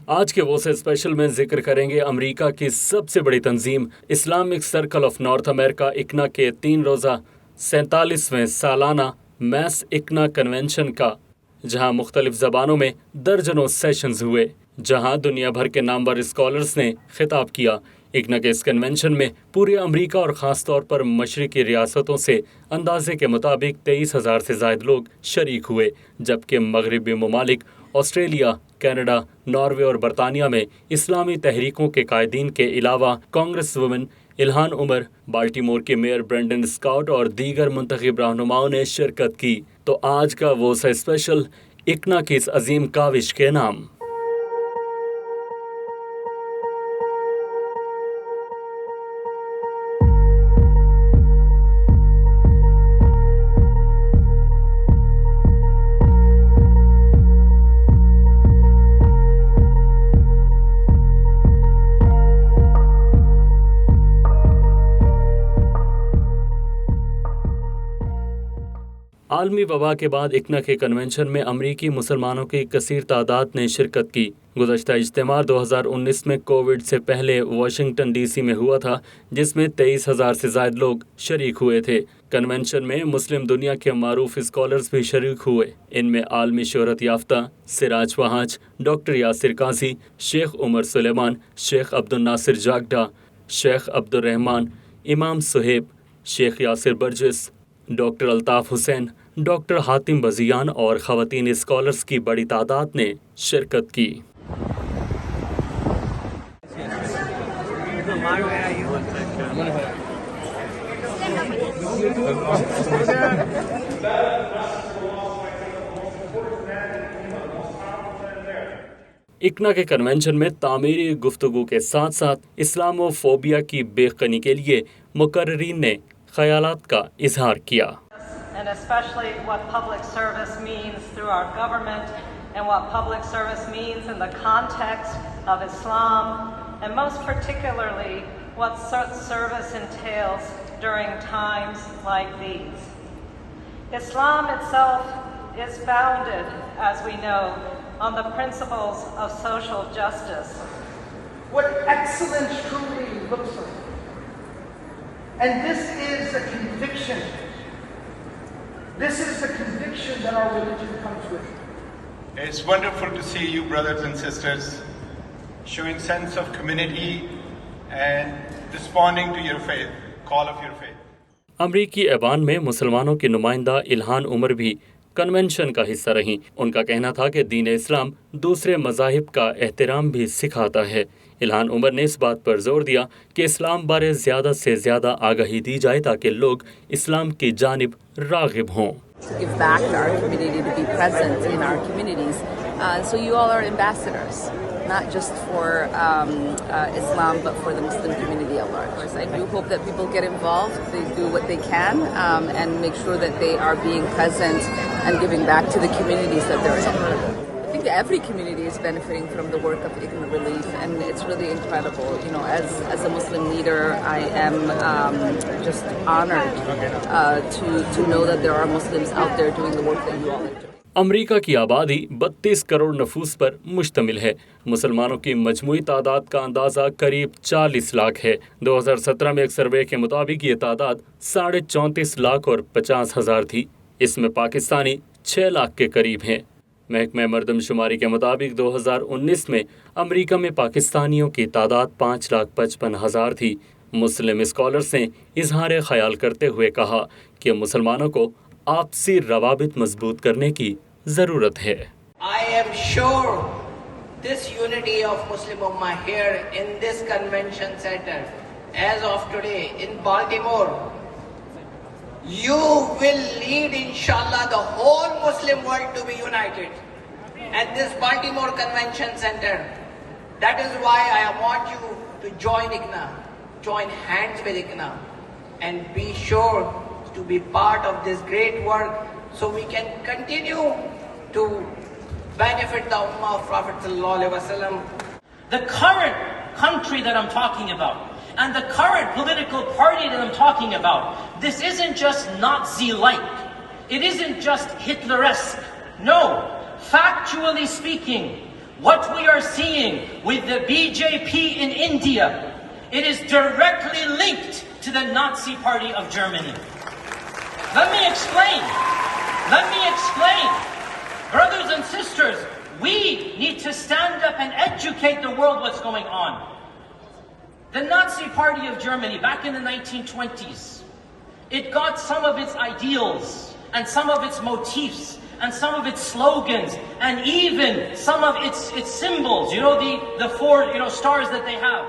आज के वोसा स्पेशल में जिक्र करेंगे अमेरिका की सबसे बड़ी तंजीम Islamic circle of north America ICNA के 3 रोज़ा 47वें सालाना मैस इकना कन्वेंशन का, जहां मुख्तलिफ ज़बानों में दर्जनों सेशंस हुए, जहां दुनिया भर के नामवर स्कॉलर्स ने खिताब किया। इकना के इस कन्वेंशन में पूरे अमेरिका और ख़ास तौर पर मशरक़ी रियासतों से अंदाजे के मुताबिक 23,000 से ज़ायद लोग शरीक हुए, जबकि मगरबी ममालिक ऑस्ट्रेलिया, कनाडा, नॉर्वे और बरतानिया में इस्लामी तहरीकों के कायदीन के अलावा Congress women Ilhan Omar, Baltimore के मेयर ब्रेंडन स्कॉट और दीगर मुंतखब रहनुमाओं ने शिरकत की। तो आज का वोसा स्पेशल इकना की इस अजीम काविश के नाम। आलमी वबा के बाद इकना के कन्वेंशन में अमरीकी मुसलमानों की कसीर तादाद ने शिरकत की। गुज़श्ता इज्तिमा 2019 में कोविड से पहले वाशिंगटन DC में हुआ था, जिसमें 23,000 से ज़ायद लोग शरीक हुए थे। कन्वेंशन में मुस्लिम दुनिया के मारूफ स्कॉलर्स भी शरीक हुए। इनमें आलमी शोहरत याफ्ता सिराज वहाज, डॉक्टर यासिर काजी, शेख उमर सुलेमान, शेख अब्दुल नासिर जागडा, शेख अब्दुल रहमान, इमाम सुहेब, शेख यासिर बर्जिस, डॉक्टर अल्ताफ़ हुसैन, डॉक्टर हातिम बजियान और ख़वातीन स्कॉलर्स की बड़ी तादाद ने शिरकत की। इकना के कन्वेंशन में तामीरी गुफ्तगू के साथ साथ इस्लामोफोबिया की बेखनी के लिए मुकर्रीरीन ने ख्यालात का इजहार किया। And especially what public service means through our government and what public service means in the context of Islam, and most particularly what service entails during times like these. Islam itself is founded, as we know, on the principles of social justice. What excellence truly looks like. And this is a conviction. This is the conviction that our religion comes with. It's wonderful to see you, brothers and sisters, showing sense of community and responding to your faith, call of your faith. अमरीकी ऐवान में मुसलमानों की नुमाइंदा Ilhan Omar भी convention का हिस्सा रहीं। उनका कहना था कि दीन इस्लाम दूसरे मज़ाहिब का एहतराम भी सिखाता है। इल्हान उमर ने इस बात पर जोर दिया कि इस्लाम बारे ज़्यादा से ज़्यादा आगाही दी जाए ताकि लोग इस्लाम की जानिब राग़िब हों। Give back to our community, to be present in our communities. So you all are ambassadors, not just for Islam, but for the Muslim community at large. I do hope that people get involved, they do what they can, and make sure that they are being present and giving back to the communities that they're in. I think every community is benefiting from the work of Iqna Relief, and it's really incredible. You know, as a Muslim leader, I am just honored to know that there are Muslims out there doing the work that you all are doing. अमरीका की आबादी 32 करोड़ नफूस पर मुश्तमिल है। मुसलमानों की मजमूई तादाद का अंदाज़ा करीब 40 लाख है। 2017 में एक सर्वे के मुताबिक ये तादाद 34.5 लाख और 50,000 थी। इसमें पाकिस्तानी 6 लाख के करीब हैं। महकमा मरदमशुमारी के मुताबिक 2019 में अमरीका में पाकिस्तानियों की तादाद 5,55,000 थी। मुस्लिम स्कॉलर्स ने इजहार ख्याल करते हुए कहा कि मुसलमानों को आपसी रवाबित मजबूत करने की ज़रूरत है। I am sure this unity of Muslim Ummah here in this convention center, as of today in Baltimore, you will lead inshallah the whole Muslim world to be united at this Baltimore Convention Center. That is why I want you to join Iqna, join hands with Iqna, and be sure to be part of this great work so we can continue to benefit the Ummah of Prophet Sallallahu Alaihi Wasallam. The current country that I'm talking about and the current political party that I'm talking about, this isn't just Nazi-like. It isn't just Hitler-esque. No, factually speaking, What we are seeing with the BJP in India, it is directly linked to the Nazi Party of Germany. Let me explain. Brothers and sisters, we need to stand up and educate the world what's going on. The Nazi Party of Germany, back in the 1920s, it got some of its ideals and some of its motifs and some of its slogans and even some of its symbols, the four, stars that they have.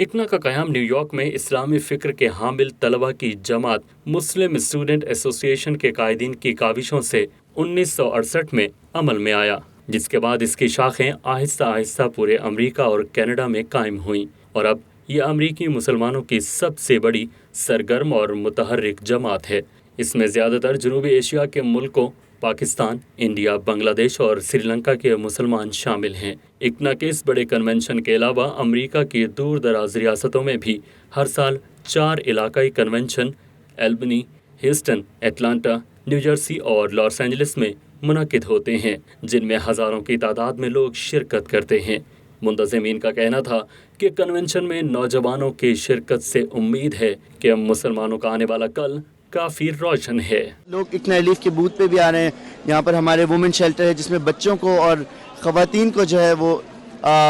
इकना का क़याम New York में इस्लामी फ़िक्र के हामिल तलबा की जमात मुस्लिम student association के कायदीन की काविशों से 1968 में अमल में आया, जिसके बाद इसकी शाखें आहिस्ता आहिस्ता पूरे अमेरिका और कनाडा में कायम हुईं और अब ये अमेरिकी मुसलमानों की सबसे बड़ी सरगर्म और मुतहर्रिक जमात है। इसमें ज़्यादातर जनूबी एशिया के मुल्कों पाकिस्तान, इंडिया, बांग्लादेश और श्रीलंका के मुसलमान शामिल हैं। इकना के इस बड़े कन्वेंशन के अलावा अमेरिका की दूर दराज रियासतों में भी हर साल 4 इलाकाई convention Albany, Houston, Atlanta, New Jersey और लॉस एंजलिस में मुनक़िद होते हैं, जिनमें हज़ारों की तादाद में लोग शिरकत करते हैं। मुंतज़मीन का कहना था कि कन्वेंशन में नौजवानों की शिरकत से उम्मीद है कि मुसलमानों का आने वाला कल काफ़ी रोशन है। लोग इकना रिलीफ के बूथ पे भी आ रहे हैं। यहाँ पर हमारे वुमेन शेल्टर है जिसमें बच्चों को और ख़वातीन को जो है वो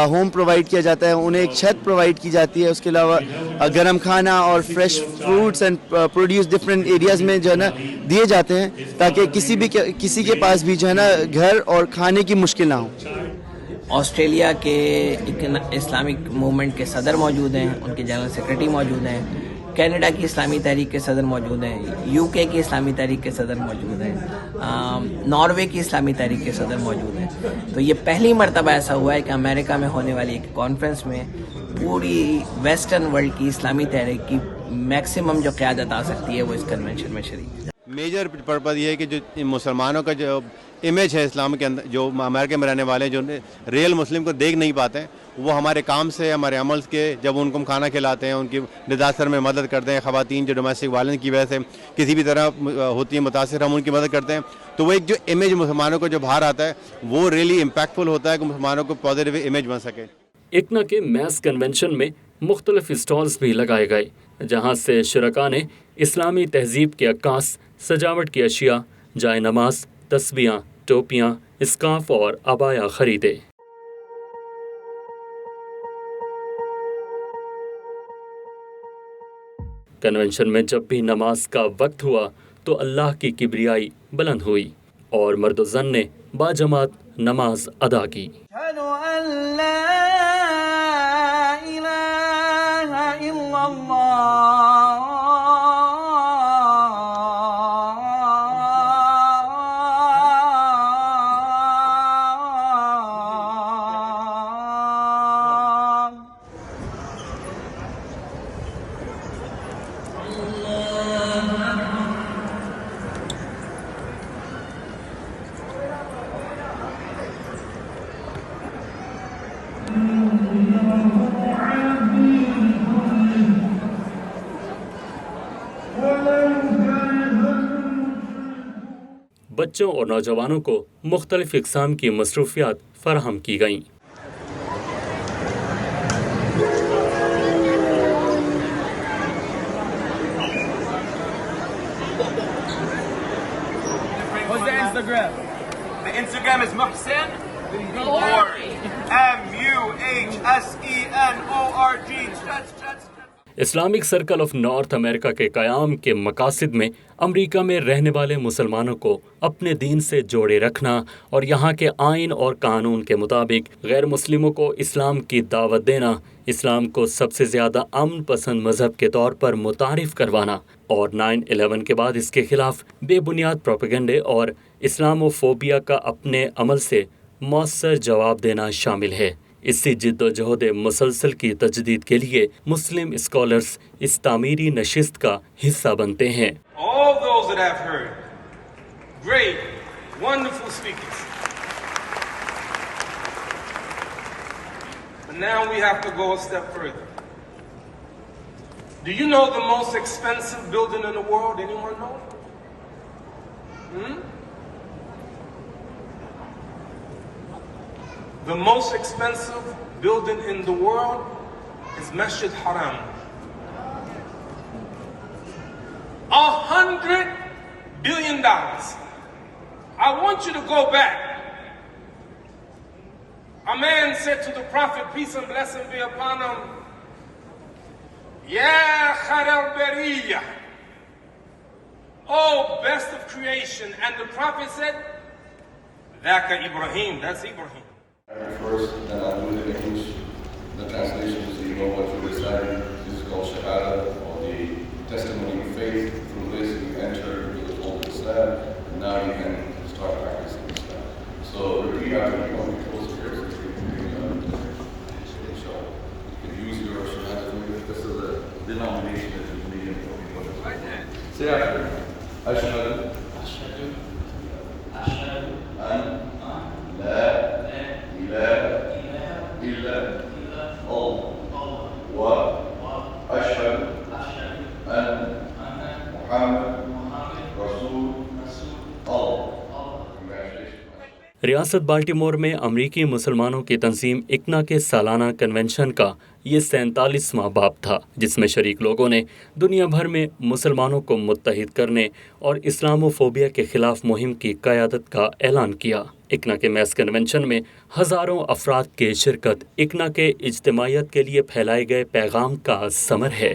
होम प्रोवाइड किया जाता है, उन्हें एक छत प्रोवाइड की जाती है। उसके अलावा गर्म खाना और fresh fruits and produce different areas में जो है ना दिए जाते हैं, ताकि किसी के पास भी जो है ना घर और खाने की मुश्किल ना हो। ऑस्ट्रेलिया के इस्लामिक मूवमेंट के सदर मौजूद हैं, उनके जनरल सेक्रेटरी मौजूद हैं। कनाडा की इस्लामी तहरीक के सदर मौजूद हैं। यूके की इस्लामी तहरीक के सदर मौजूद हैं। नॉर्वे की इस्लामी तहरीक के सदर मौजूद हैं। तो ये पहली मरतबा ऐसा हुआ है कि अमेरिका में होने वाली एक कॉन्फ्रेंस में पूरी वेस्टर्न वर्ल्ड की इस्लामी तहरीक की मैक्सिमम जो क़यादत आ सकती है वो इस कन्वेंशन में शरीक है। मेजर पर्पज़ ये है कि जो मुसलमानों का जो इमेज है इस्लाम के अंदर, जो अमेरिका में रहने वाले जो रियल मुस्लिम को देख नहीं पाते हैं, वो हमारे काम से, हमारे अमल के, जब उनको हम खाना खिलाते हैं, उनकी डिज़ास्टर में मदद करते हैं, ख़वातीन जो डोमेस्टिक वायलेंस की वजह से किसी भी तरह होती है मुतासिर, हम उनकी मदद करते हैं। तो वो एक जो इमेज मुसलमानों को जो बाहर आता है वो रियली इम्पैक्टफुल होता है कि मुसलमानों को पॉजिटिव इमेज बन सके। इकना के मैस कन्वेंशन में मुख्तलिफ स्टॉल्स भी लगाए गए, जहाँ से शुरका ने इस्लामी तहजीब के अक्कास, सजावट की अशिया, जाए नमाज, तस्बियाँ, टोपियाँ, स्कार्फ और अबाया खरीदे। कन्वेंशन में जब भी नमाज का वक्त हुआ तो अल्लाह की किब्रियाई बुलंद हुई और मर्द ज़न ने बाजमात नमाज अदा की। बच्चों और नौजवानों को मुख्तलिफ इक़साम की मसरूफियात फराहम की गईं। What's the Instagram? The Instagram is Muhsin or Islamic circle of north America के क़याम के मकासद में अमेरिका में रहने वाले मुसलमानों को अपने दीन से जोड़े रखना और यहाँ के आइन और कानून के मुताबिक गैर मुस्लिमों को इस्लाम की दावत देना, इस्लाम को सबसे ज़्यादा अमन पसंद मज़हब के तौर पर मुतारिफ करवाना और 9/11 के बाद इसके खिलाफ बेबुनियाद प्रोपेगेंडे और इस्लामोफोबिया का अपने अमल से मौसर जवाब देना शामिल है। इसी जिद्दोजहद मुसलसल की तजदीद के लिए मुस्लिम स्कॉलर्स इस तामीरी नशिस्त का हिस्सा बनते हैं। All those that I've heard, great, wonderful speakers. But now we have to go a step further. Do you know the most expensive building in the world? Anyone know? The most expensive building in the world is Masjid Haram. $100 billion. I want you to go back. A man said to the Prophet, peace and blessing be upon him, Ya Khair Bariyah, oh best of creation. And the Prophet said, Dhaka Ibrahim, that's Ibrahim. First, then I'll do it in English, the translation, so you know what you're reciting. This is called Shahada, or the testimony of faith. Through this, you enter into the fold of Islam, and now you can start practicing Islam. So, repeat after me, when we close here, so you can use your Shahada. This is a denomination that is needed for people. Say after me. Ashhadu an la إلا الله وأشهد أن محمد رسول الله. रियासत Baltimore में अमरीकी मुसलमानों की तंजीम इकना के सालाना कन्वेंशन का ये 47वां बाब था, जिसमें शरीक लोगों ने दुनिया भर में मुसलमानों को मुत्तहिद करने और इस्लामोफोबिया के खिलाफ मुहिम की क़यादत का ऐलान किया। इकना के मैस कन्वेंशन में हज़ारों अफराद की शिरकत इकना के इज्तिमाइयत के लिए फैलाए गए पैगाम का समर है।